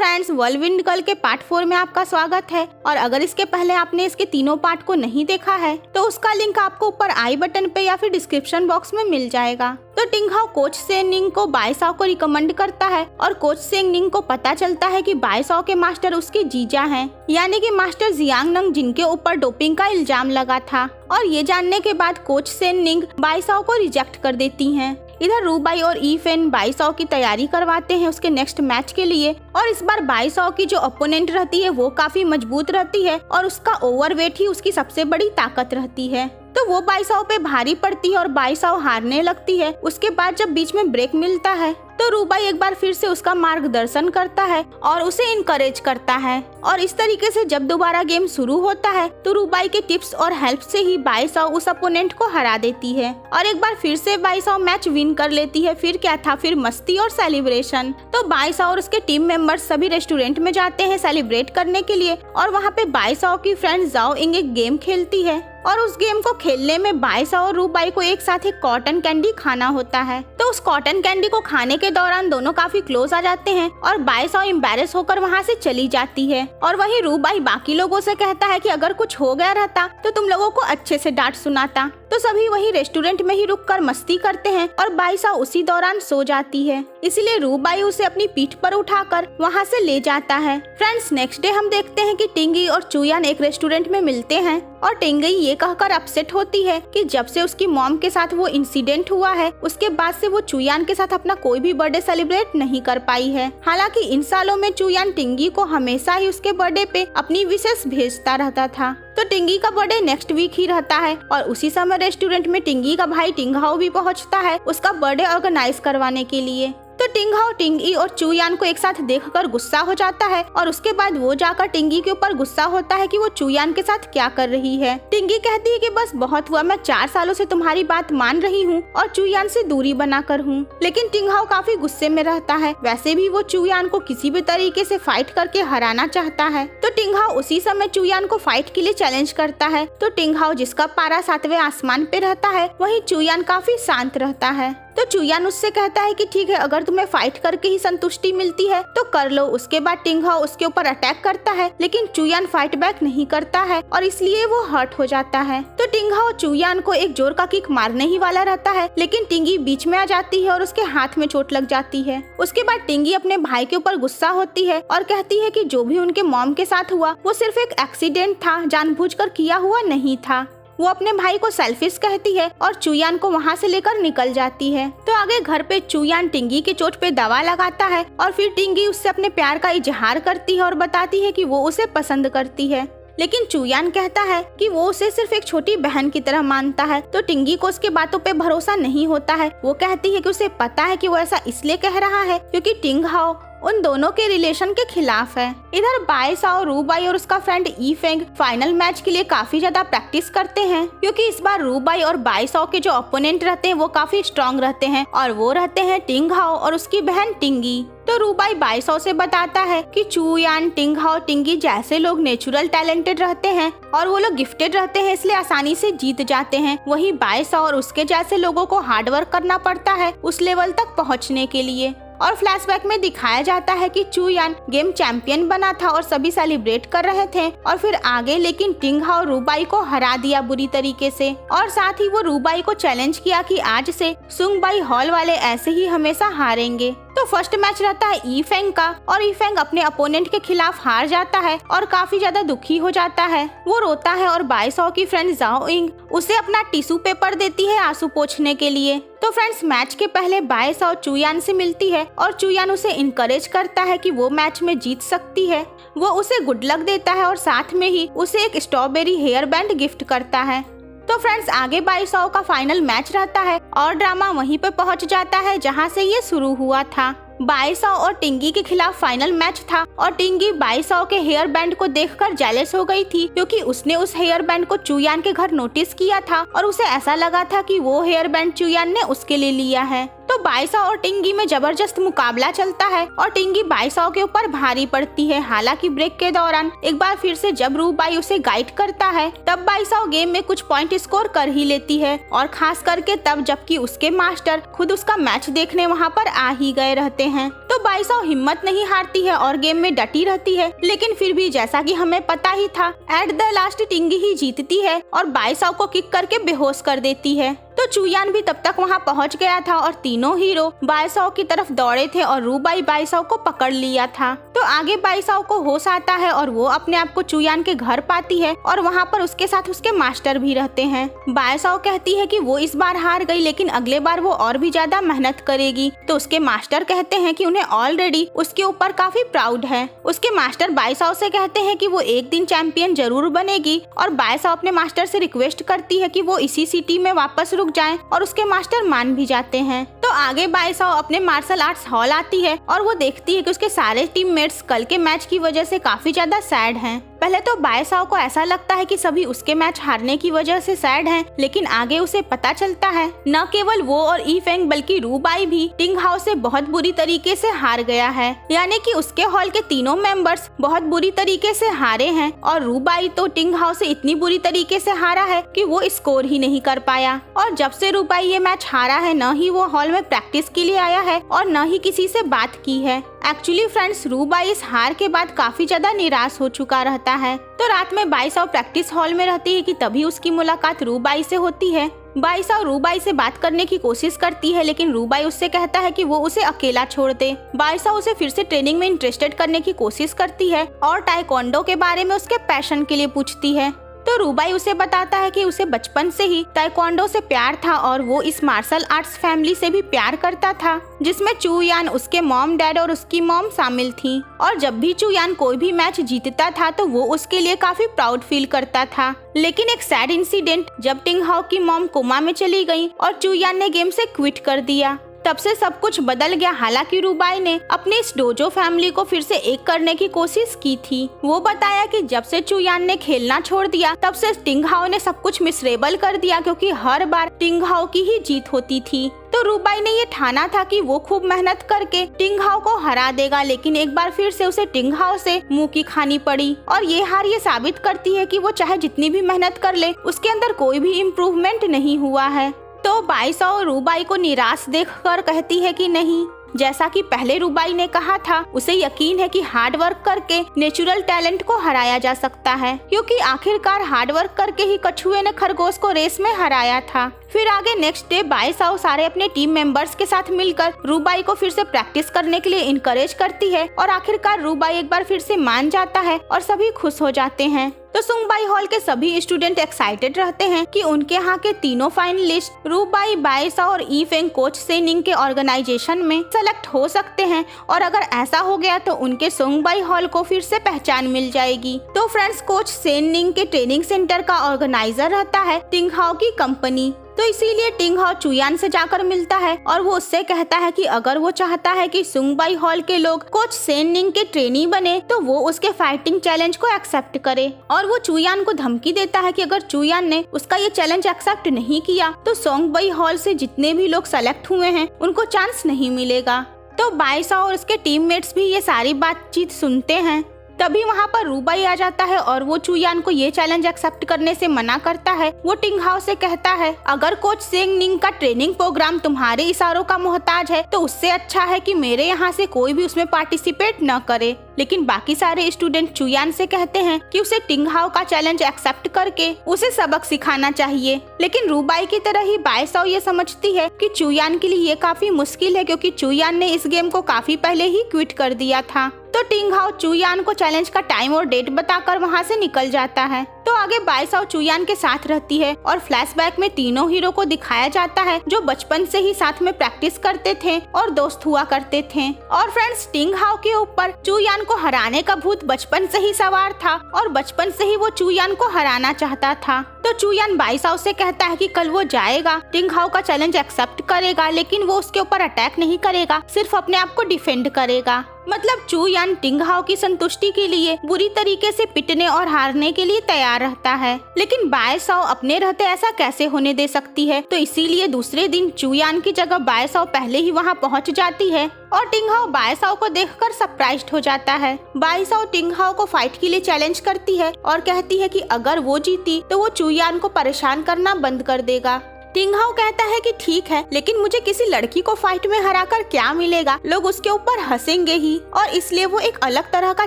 Friends, व्हर्लविंड girl के part 4 में आपका स्वागत है। और अगर इसके पहले आपने इसके तीनों पार्ट को नहीं देखा है तो उसका लिंक आपको ऊपर आई बटन पे या फिर डिस्क्रिप्शन बॉक्स में मिल जाएगा। तो टिंग हाओ कोच सेंग निंग को बाई साओ को रिकमेंड करता है और कोच सेंग निंग को पता चलता है कि बाई साओ के मास्टर उसके जीजा हैं, यानी कि मास्टर जियांग नंग, जिनके ऊपर डोपिंग का इल्जाम लगा था। और ये जानने के बाद coach Seng Ning by Sao को रिजेक्ट कर देती हैं। इधर रू बाई और ई फेन बाई साओ की तैयारी करवाते हैं उसके नेक्स्ट मैच के लिए। और इस बार बाई साओ की जो ओपोनेंट रहती है वो काफी मजबूत रहती है और उसका ओवरवेट ही उसकी सबसे बड़ी ताकत रहती है। तो वो बाई साओ पे भारी पड़ती है और बाई साओ हारने लगती है। उसके बाद जब बीच में ब्रेक मिलता है तो रू बाई एक बार फिर से उसका मार्गदर्शन करता है और उसे इनकरेज करता है। और इस तरीके से जब दोबारा गेम शुरू होता है तो रू बाई के टिप्स और हेल्प से ही बाई साओ उस अपोनेंट को हरा देती है और एक बार फिर से बाई साओ मैच विन कर लेती है। फिर क्या था, फिर मस्ती और सेलिब्रेशन। तो बाई साओ और उसके टीम मेंबर्स सभी रेस्टोरेंट में जाते हैं सेलिब्रेट करने के लिए। और वहाँ पे बाई साओ की फ्रेंड जाओ इंग एक गेम खेलती है और उस गेम को खेलने में बाई साओ और रू बाई को एक साथ एक कॉटन कैंडी खाना होता है। तो उस कॉटन कैंडी को खाने के दौरान दोनों काफी क्लोज आ जाते हैं और बाई साओ एम्बैरेस होकर वहाँ से चली जाती है। और वहीं रू बाई बाकी लोगों से कहता है कि अगर कुछ हो गया रहता तो तुम लोगों को अच्छे से डांट सुनाता। तो सभी वही रेस्टोरेंट में ही रुककर मस्ती करते हैं और बाई साओ उसी दौरान सो जाती है। इसलिए रू बाई उसे अपनी पीठ पर उठाकर वहाँ से ले जाता है। फ्रेंड्स, नेक्स्ट डे हम देखते हैं कि टिंगी और चुयान एक रेस्टोरेंट में मिलते हैं और टिंगी ये कहकर अपसेट होती है कि जब से उसकी मॉम के साथ वो इंसिडेंट हुआ है उसके बाद से वो चुयान के साथ अपना कोई भी बर्थडे सेलिब्रेट नहीं कर पाई है। हालांकि इन सालों में चुयान टिंगी को हमेशा ही उसके बर्थडे पे अपनी विशेष भेजता रहता था। तो टिंगी का बर्थडे नेक्स्ट वीक ही रहता है और उसी समय रेस्टोरेंट में टिंगी का भाई टिंग हाओ भी पहुंचता है उसका बर्थडे ऑर्गेनाइज करवाने के लिए। तो टिंग हाओ टिंगी और चुयान को एक साथ देखकर गुस्सा हो जाता है और उसके बाद वो जाकर टिंगी के ऊपर गुस्सा होता है कि वो चुयान के साथ क्या कर रही है। टिंगी कहती है कि बस बहुत हुआ, मैं 4 सालों से तुम्हारी बात मान रही हूँ और चुयान से दूरी बनाकर हूँ। लेकिन टिंग हाओ काफी गुस्से में रहता है। वैसे भी वो चुयान को किसी भी तरीके से फाइट करके हराना चाहता है। तो टिंग हाओ उसी समय चुयान को फाइट के लिए चैलेंज करता है। तो टिंग हाओ जिसका पारा 7वें आसमान पे रहता है, वहीं चुयान काफी शांत रहता है। तो चुयान उससे कहता है कि ठीक है, अगर तुम्हें फाइट करके ही संतुष्टि मिलती है तो कर लो। उसके बाद टिंग हाओ उसके ऊपर अटैक करता है लेकिन चुयान फाइट बैक नहीं करता है और इसलिए वो हर्ट हो जाता है। तो टिंग हाओ चुयान को एक जोर का किक मारने ही वाला रहता है लेकिन टिंगी बीच में आ जाती है और उसके हाथ में चोट लग जाती है। उसके बाद टिंगी अपने भाई के ऊपर गुस्सा होती है और कहती है कि जो भी उनके मॉम के साथ हुआ वो सिर्फ एक एक्सीडेंट था, जानबूझकर किया हुआ नहीं था। वो अपने भाई को सेल्फिश कहती है और चुयान को वहाँ से लेकर निकल जाती है। तो आगे घर पे चुयान टिंगी की चोट पे दवा लगाता है और फिर टिंगी उससे अपने प्यार का इजहार करती है और बताती है कि वो उसे पसंद करती है। लेकिन चुयान कहता है कि वो उसे सिर्फ एक छोटी बहन की तरह मानता है। तो टिंगी को उसके बातों पे भरोसा नहीं होता है। वो कहती है कि उसे पता है कि वो ऐसा इसलिए कह रहा है क्योंकि टिंग हाओ उन दोनों के रिलेशन के खिलाफ है। इधर बाई साओ, रू बाई और उसका फ्रेंड ई फेंग फाइनल मैच के लिए काफी ज्यादा प्रैक्टिस करते हैं क्योंकि इस बार रू बाई और बाई साओ के जो ओपोनेंट रहते हैं वो काफी स्ट्रॉन्ग रहते हैं और वो रहते हैं टिंग हाओ और उसकी बहन टिंगी। तो रू बाई बाई साओ से बताता है कि चुयान, टिंग हाओ, टिंगी जैसे लोग नेचुरल टैलेंटेड रहते हैं और वो लोग गिफ्टेड रहते हैं इसलिए आसानी से जीत जाते हैं। वहीं बाई साओ और उसके जैसे लोगों को हार्ड वर्क करना पड़ता है उस लेवल तक पहुँचने के लिए। और फ्लैशबैक में दिखाया जाता है कि चुयान गेम चैंपियन बना था और सभी सेलिब्रेट कर रहे थे और फिर आगे लेकिन टिंग हाओ रू बाई को हरा दिया बुरी तरीके से। और साथ ही वो रू बाई को चैलेंज किया कि आज से सुंग बाई हॉल वाले ऐसे ही हमेशा हारेंगे। तो फर्स्ट मैच रहता है ई फेंग का और ई फेंग अपने अपोनेंट के खिलाफ हार जाता है और काफी ज्यादा दुखी हो जाता है। वो रोता है और बाई साओ की फ्रेंड जाओ इंग उसे अपना टिश्यू पेपर देती है आंसू पोंछने के लिए। तो फ्रेंड्स, मैच के पहले बाई साओ चुयान से मिलती है और चुयान उसे इनकरेज करता है कि वो मैच में जीत सकती है। वो उसे गुड लक देता है और साथ में ही उसे एक स्ट्रॉबेरी हेयर बैंड गिफ्ट करता है। तो फ्रेंड्स, आगे बाई साओ का फाइनल मैच रहता है और ड्रामा वहीं पे पहुंच जाता है जहां से ये शुरू हुआ था। बाई साओ और टिंगी के खिलाफ फाइनल मैच था और टिंगी बाई साओ के हेयर बैंड को देखकर जेलस हो गई थी क्योंकि उसने उस हेयर बैंड को चुयान के घर नोटिस किया था और उसे ऐसा लगा था कि वो हेयर बैंड चुयान ने उसके लिए लिया है। तो बाईसाओ और टिंगी में जबरदस्त मुकाबला चलता है और टिंगी बाईसाओ के ऊपर भारी पड़ती है। हालांकि ब्रेक के दौरान एक बार फिर से जब रूबाई उसे गाइड करता है तब बाईसाओ गेम में कुछ पॉइंट स्कोर कर ही लेती है, और खास करके तब जबकि उसके मास्टर खुद उसका मैच देखने वहाँ पर आ ही गए रहते हैं। तो बाईसाओ हिम्मत नहीं हारती है और गेम में डटी रहती है, लेकिन फिर भी जैसा कि हमें पता ही था एट द लास्ट टिंगी ही जीतती है और बाईसाओ को किक करके बेहोश कर देती है। तो चुयान भी तब तक वहां पहुंच गया था और तीनों हीरो बाईसाओ की तरफ दौड़े थे और रूबाई बाईसाओ को पकड़ लिया था। तो आगे बाईसाओ को होश आता है और वो अपने आप को चुयान के घर पाती है और वहां पर उसके साथ उसके मास्टर भी रहते हैं। बाईसाओ कहती है कि वो इस बार हार गई लेकिन अगले बार वो और भी ज्यादा मेहनत करेगी। तो उसके मास्टर कहते हैं कि उन्हें ऑलरेडी उसके ऊपर काफी प्राउड है। उसके मास्टर बाईसाओ से कहते हैं कि वो एक दिन चैंपियन जरूर बनेगी और बाईसाओ अपने मास्टर से रिक्वेस्ट करती है कि वो इसी सिटी में वापस रुक जाएं और उसके मास्टर मान भी जाते हैं। तो आगे बाईसाओ अपने मार्शल आर्ट्स हॉल आती है और वो देखती है कि उसके सारे टीममेट्स कल के मैच की वजह से काफी ज्यादा सैड हैं। पहले तो बाईसाओ को ऐसा लगता है कि सभी उसके मैच हारने की वजह से सैड हैं, लेकिन आगे उसे पता चलता है न केवल वो और ई फेंग बल्कि रूबाई भी टिंग हाओ से बहुत बुरी तरीके से हार गया है। यानी कि उसके हॉल के तीनों मेंबर्स बहुत बुरी तरीके से हारे हैं और रूबाई तो टिंग हाओ से इतनी बुरी तरीके से हारा है कि वो स्कोर ही नहीं कर पाया। और जब से रूबाई ये मैच हारा है न ही वो हॉल में प्रैक्टिस के लिए आया है और न ही किसी से बात की है। एक्चुअली फ्रेंड्स, रूबाई इस हार के बाद काफी ज्यादा निराश हो चुका रहता है। तो रात में बाईसाओ प्रैक्टिस हॉल में रहती है कि तभी उसकी मुलाकात रूबाई से होती है। बाईसाओ रूबाई से बात करने की कोशिश करती है लेकिन रूबाई उससे कहता है कि वो उसे अकेला छोड़ दे। बाईसाओ उसे फिर से ट्रेनिंग में इंटरेस्टेड करने की कोशिश करती है और ताइक्वांडो के बारे में उसके पैशन के लिए पूछती है। तो रूबाई उसे बताता है कि उसे बचपन से ही ताइक्वांडो से प्यार था और वो इस मार्शल आर्ट्स फैमिली से भी प्यार करता था, जिसमें चुयान, उसके मॉम डैड और उसकी मॉम शामिल थी। और जब भी चुयान कोई भी मैच जीतता था तो वो उसके लिए काफी प्राउड फील करता था। लेकिन एक सैड इंसिडेंट जब टिंग हाओ की मॉम कोमा में चली गई और चुयान ने गेम से क्विट कर दिया, तब से सब कुछ बदल गया। हालांकि रूबाई ने अपने इस डोजो फैमिली को फिर से एक करने की कोशिश की थी। वो बताया कि जब से चुयान ने खेलना छोड़ दिया तब से टिंग हाओ ने सब कुछ मिसरेबल कर दिया, क्योंकि हर बार टिंग हाओ की ही जीत होती थी। तो रूबाई ने ये ठाना था कि वो खूब मेहनत करके टिंग हाओ को हरा देगा, लेकिन एक बार फिर से उसे टिंग हाओ से मुंह की खानी पड़ी। और ये हार ये साबित करती है कि वो चाहे जितनी भी मेहनत कर ले उसके अंदर कोई भी इम्प्रूवमेंट नहीं हुआ है। तो बाईसाओ रूबाई को निराश देखकर कहती है कि नहीं, जैसा कि पहले रूबाई ने कहा था, उसे यकीन है कि हार्ड वर्क करके नेचुरल टैलेंट को हराया जा सकता है, क्योंकि आखिरकार हार्ड वर्क करके ही कछुए ने खरगोश को रेस में हराया था। फिर आगे नेक्स्ट डे बाईसाओ सारे अपने टीम मेंबर्स के साथ मिलकर रूबाई को फिर से प्रैक्टिस करने के लिए इनकरेज करती है और आखिरकार रूबाई एक बार फिर से मान जाता है और सभी खुश हो जाते हैं। तो सुंगबाई हॉल के सभी स्टूडेंट एक्साइटेड रहते हैं कि उनके यहाँ के तीनों फाइनलिस्ट रूबाई, बाईसाओ और ई फेंग कोच सेनिंग के ऑर्गेनाइजेशन में सेलेक्ट हो सकते हैं, और अगर ऐसा हो गया तो उनके सुंगबाई हॉल को फिर से पहचान मिल जाएगी। तो फ्रेंड्स, कोच सेनिंग के ट्रेनिंग सेंटर का ऑर्गेनाइजर रहता है टिंग हाओ की कंपनी। तो इसीलिए टिंग हाओ चुयान से जाकर मिलता है और वो उससे कहता है कि अगर वो चाहता है कि सुंगबाई हॉल के लोग कोच सेनिंग के ट्रेनी बने तो वो उसके फाइटिंग चैलेंज को एक्सेप्ट करे। और वो चुयान को धमकी देता है कि अगर चुयान ने उसका ये चैलेंज एक्सेप्ट नहीं किया तो सुंगबाई हॉल से जितने भी लोग सेलेक्ट हुए हैं उनको चांस नहीं मिलेगा। तो बाईसाओ और उसके टीममेट्स भी ये सारी बातचीत सुनते हैं। तभी वहाँ पर रूबाई आ जाता है और वो चुयान को ये चैलेंज एक्सेप्ट करने से मना करता है। वो टिंग हाओ से कहता है, अगर कोच सेनिंग का ट्रेनिंग प्रोग्राम तुम्हारे इशारों का मोहताज है तो उससे अच्छा है कि मेरे यहाँ से कोई भी उसमें पार्टिसिपेट न करे। लेकिन बाकी सारे स्टूडेंट चुयान से कहते हैं कि उसे टिंग हाओ का चैलेंज एक्सेप्ट करके उसे सबक सिखाना चाहिए। लेकिन रूबाई की तरह ही बाईसाओ ये समझती है कि चुयान के लिए ये काफी मुश्किल है, क्योंकि चुयान ने इस गेम को काफी पहले ही क्विट कर दिया था। तो टिंग हाओ चुयान को चैलेंज का टाइम और डेट बताकर वहाँ से निकल जाता है। तो आगे बाईसाओ चुयान के साथ रहती है और फ्लैशबैक में तीनों हीरो को दिखाया जाता है जो बचपन से ही साथ में प्रैक्टिस करते थे और दोस्त हुआ करते थे। और फ्रेंड्स, टिंग हाओ के ऊपर चुयान को हराने का भूत बचपन से ही सवार था और बचपन से ही वो चुयान को हराना चाहता था। तो चूयान बाईसाओ से कहता है कि कल वो जाएगा, टिंगहाओ का चैलेंज एक्सेप्ट करेगा, लेकिन वो उसके ऊपर अटैक नहीं करेगा, सिर्फ अपने आप को डिफेंड करेगा। मतलब चूयान टिंगहाओ की संतुष्टि के लिए बुरी तरीके से पिटने और हारने के लिए तैयार रहता है, लेकिन बाईसाओ अपने रहते ऐसा कैसे होने दे सकती है। तो इसीलिए दूसरे दिन चूयान की जगह बाईसाओ पहले ही वहाँ पहुँच जाती है और टिंगहाओ बाईसाओ को देखकर सरप्राइज्ड हो जाता है। बाईसाओ टिंगहाओ को फाइट के लिए चैलेंज करती है और कहती है कि अगर वो जीती तो वो चूयान को परेशान करना बंद कर देगा। टिंगहाओ कहता है कि ठीक है, लेकिन मुझे किसी लड़की को फाइट में हराकर क्या मिलेगा, लोग उसके ऊपर हंसेंगे ही, और इसलिए वो एक अलग तरह का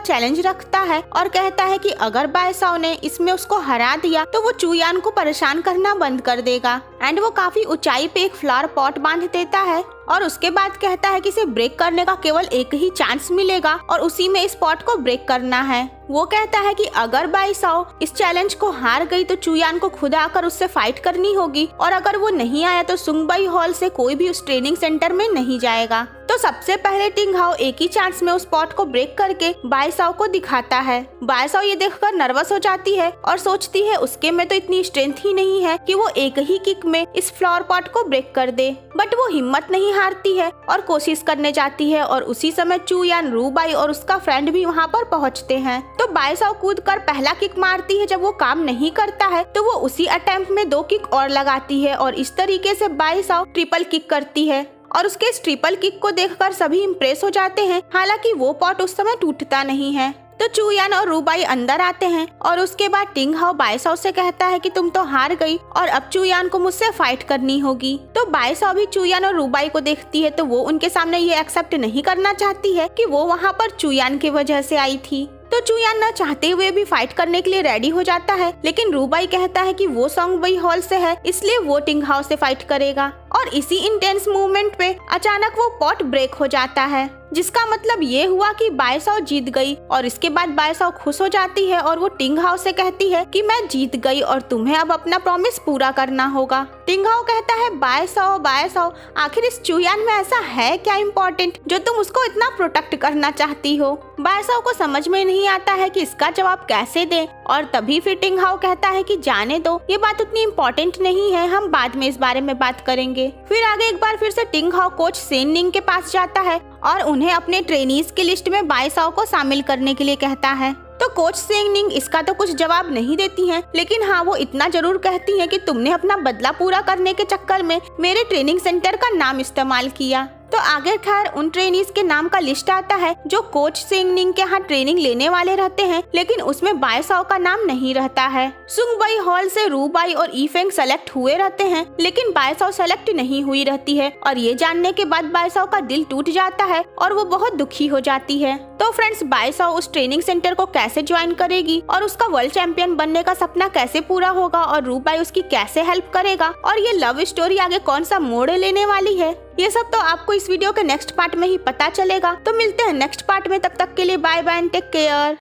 चैलेंज रखता है और कहता है कि अगर बाईसाओ ने इसमें उसको हरा दिया तो वो चूयान को परेशान करना बंद कर देगा। एंड वो काफी ऊंचाई पे एक फ्लावर पॉट बांध देता है और उसके बाद कहता है कि इसे ब्रेक करने का केवल एक ही चांस मिलेगा और उसी में इस पॉट को ब्रेक करना है। वो कहता है कि अगर बाईसाओ इस चैलेंज को हार गई तो चूयान को खुद आकर उससे फाइट करनी होगी, और अगर वो नहीं आया तो सुंगबाई हॉल से कोई भी उस ट्रेनिंग सेंटर में नहीं जाएगा। तो सबसे पहले टिंगहाओ एक ही चांस में उस पॉट को ब्रेक करके बाईसाओ को दिखाता है। बाईसाओ ये देखकर नर्वस हो जाती है और सोचती है उसके में तो इतनी स्ट्रेंथ ही नहीं है कि वो एक ही किक में इस फ्लावर पॉट को ब्रेक कर दे, बट वो हिम्मत नहीं हारती है और कोशिश करने जाती है। और उसी समय चूयान, रूबाई और उसका फ्रेंड भी वहाँ पर पहुँचते हैं। तो बाईसाओ कूद कर पहला किक मारती है। जब वो काम नहीं करता है तो वो उसी अटेम्प्ट में 2 किक और लगाती है और इस तरीके से बाईसाओ ट्रिपल किक करती है और उसके इस ट्रिपल किक को देखकर सभी इम्प्रेस हो जाते हैं। हालांकि वो पॉट उस समय टूटता नहीं है। तो चूयान और रूबाई अंदर आते हैं और उसके बाद टिंगहाओ बाईसाओ से कहता है कि तुम तो हार गई और अब चूयान को मुझसे फाइट करनी होगी। तो बाईसाओ भी चूयान और रूबाई को देखती है तो वो उनके सामने ये एक्सेप्ट नहीं करना चाहती है कि वो वहाँ पर चूयान की वजह से आई थी। तो चूयान न चाहते हुए भी फाइट करने के लिए रेडी हो जाता है, लेकिन रूबाई कहता है कि वो सुंगबाई हॉल से है, इसलिए वो टिंगहाओ से फाइट करेगा। और इसी इंटेंस मूवमेंट पे अचानक वो पॉट ब्रेक हो जाता है, जिसका मतलब ये हुआ कि बाईसाओ जीत गई। और इसके बाद बाईसाओ खुश हो जाती है और वो टिंगहाओ से कहती है कि मैं जीत गई और तुम्हें अब अपना प्रॉमिस पूरा करना होगा। टिंगहाओ कहता है बाईसाओ बाईसाओ, आखिर इस चूयान में ऐसा है क्या इम्पोर्टेंट जो तुम उसको इतना प्रोटेक्ट करना चाहती हो। बाईसाओ को समझ में नहीं आता है कि इसका जवाब कैसे दे, और तभी फिर टिंगहाओ कहता है कि जाने दो, ये बात उतनी इम्पोर्टेंट नहीं है, हम बाद में इस बारे में बात करेंगे। फिर आगे एक बार फिर से टिंगहाओ कोच सेन निंग के पास जाता है और उन्हें अपने ट्रेनीज की लिस्ट में बाईसाओ को शामिल करने के लिए कहता है। तो कोच सेन निंग इसका तो कुछ जवाब नहीं देती हैं, लेकिन हाँ वो इतना जरूर कहती हैं कि तुमने अपना बदला पूरा करने के चक्कर में मेरे ट्रेनिंग सेंटर का नाम इस्तेमाल किया। तो आगे खैर उन ट्रेनीज के नाम का लिस्ट आता है जो कोच सेन निंग के यहाँ ट्रेनिंग लेने वाले रहते हैं, लेकिन उसमें बाईसाओ का नाम नहीं रहता है। सुंगबाई हॉल से रूबाई और ईफेंग सेलेक्ट हुए रहते हैं, लेकिन बाईसाओ सेलेक्ट नहीं हुई रहती है, और ये जानने के बाद बाईसाओ का दिल टूट जाता है और वो बहुत दुखी हो जाती है। तो फ्रेंड्स, बाईसाओ उस ट्रेनिंग सेंटर को कैसे ज्वाइन करेगी और उसका वर्ल्ड चैंपियन बनने का सपना कैसे पूरा होगा और रूबाई उसकी कैसे हेल्प करेगा, और ये लव स्टोरी आगे कौन सा मोड़ लेने वाली है, ये सब तो आपको इस वीडियो के नेक्स्ट पार्ट में ही पता चलेगा। तो मिलते हैं नेक्स्ट पार्ट में, तब तक के लिए bye bye and take care.